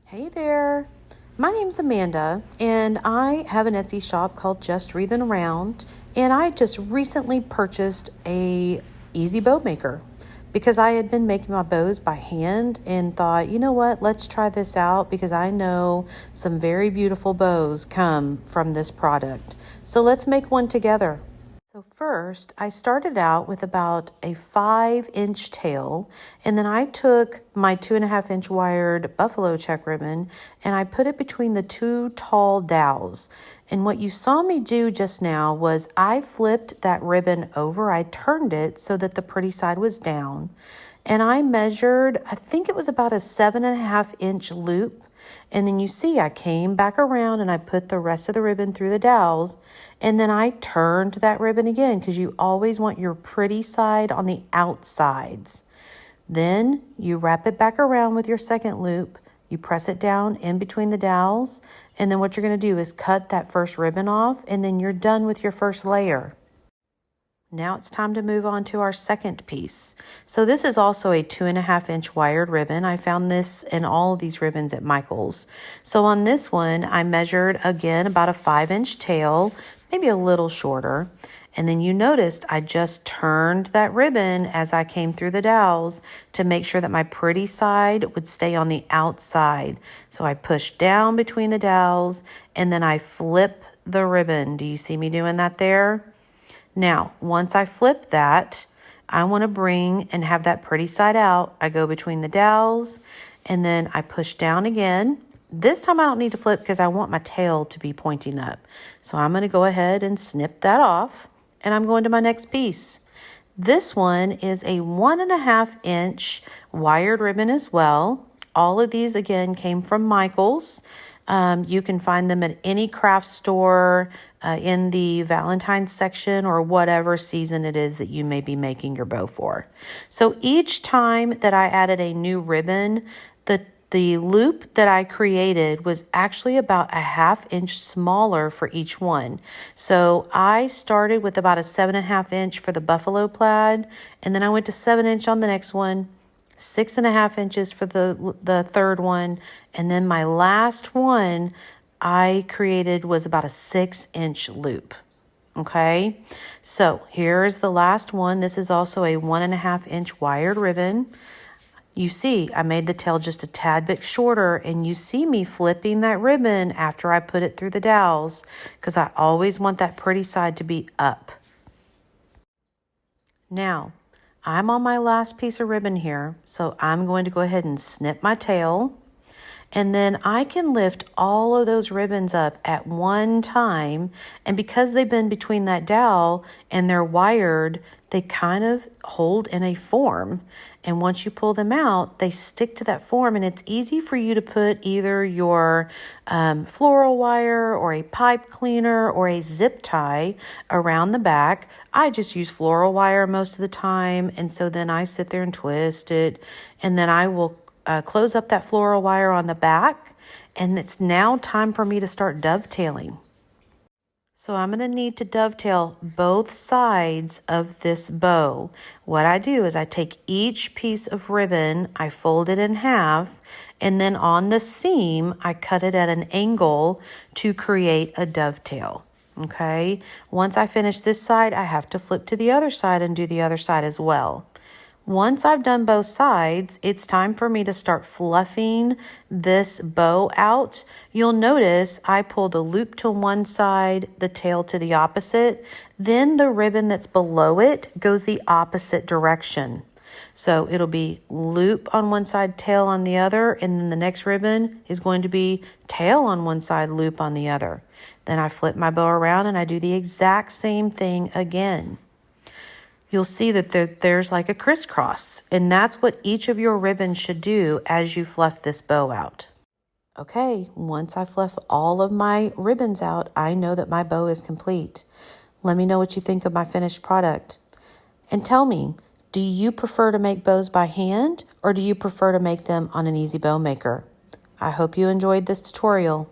Hey there, my name's Amanda and I have an Etsy shop called Just Wreathing Around, and I just recently purchased a easy bow maker because I had been making my bows by hand and thought, you know what, let's try this out because I know some very beautiful bows come from this product. So let's make one together. So first, I started out with about a 5-inch tail, and then I took my 2.5-inch wired buffalo check ribbon and I put it between the two tall dowels. And what you saw me do just now was I flipped that ribbon over. I turned it so that the pretty side was down, and I measured, I think it was about a 7.5-inch loop. And then you see I came back around and I put the rest of the ribbon through the dowels, and then I turned that ribbon again because you always want your pretty side on the outsides. Then you wrap it back around with your second loop, you press it down in between the dowels, and then what you're going to do is cut that first ribbon off, and then you're done with your first layer. Now it's time to move on to our second piece. So this is also a 2.5-inch wired ribbon. I found this in all of these ribbons at Michael's. So on this one, I measured again about a 5-inch tail, maybe a little shorter. And then you noticed I just turned that ribbon as I came through the dowels to make sure that my pretty side would stay on the outside. So I pushed down between the dowels and then I flip the ribbon. Do you see me doing that there? Now, once I flip that, I want to bring and have that pretty side out. I go between the dowels and then I push down again. This time I don't need to flip because I want my tail to be pointing up. So I'm going to go ahead and snip that off, and I'm going to my next piece. This one is a 1.5-inch wired ribbon as well. All of these again came from Michael's. You can find them at any craft store in the Valentine's section or whatever season it is that you may be making your bow for. So each time that I added a new ribbon, the loop that I created was actually about a 1/2-inch smaller for each one. So I started with about a 7.5-inch for the buffalo plaid, and then I went to 7-inch on the next one, 6.5 inches for the third one, and then my last one I created was about a 6-inch loop. Okay, so here's the last one. This is also a 1.5-inch wired ribbon. You see, I made the tail just a tad bit shorter, and you see me flipping that ribbon after I put it through the dowels because I always want that pretty side to be up. Now, I'm on my last piece of ribbon here, so I'm going to go ahead and snip my tail, and then I can lift all of those ribbons up at one time, and because they've been between that dowel and they're wired, they kind of hold in a form. And once you pull them out, they stick to that form, and it's easy for you to put either your floral wire or a pipe cleaner or a zip tie around the back. I just use floral wire most of the time, and so then I sit there and twist it, and then I will close up that floral wire on the back, and it's now time for me to start dovetailing. So I'm going to need to dovetail both sides of this bow. What I do is I take each piece of ribbon, I fold it in half, and then on the seam, I cut it at an angle to create a dovetail. Okay, once I finish this side, I have to flip to the other side and do the other side as well. Once I've done both sides, it's time for me to start fluffing this bow out. You'll notice I pull the loop to one side, the tail to the opposite. Then the ribbon that's below it goes the opposite direction. So it'll be loop on one side, tail on the other, and then the next ribbon is going to be tail on one side, loop on the other. Then I flip my bow around and I do the exact same thing again. You'll see that there's like a crisscross, and that's what each of your ribbons should do as you fluff this bow out. Okay, once I fluff all of my ribbons out, I know that my bow is complete. Let me know what you think of my finished product. And tell me, do you prefer to make bows by hand, or do you prefer to make them on an easy bow maker? I hope you enjoyed this tutorial.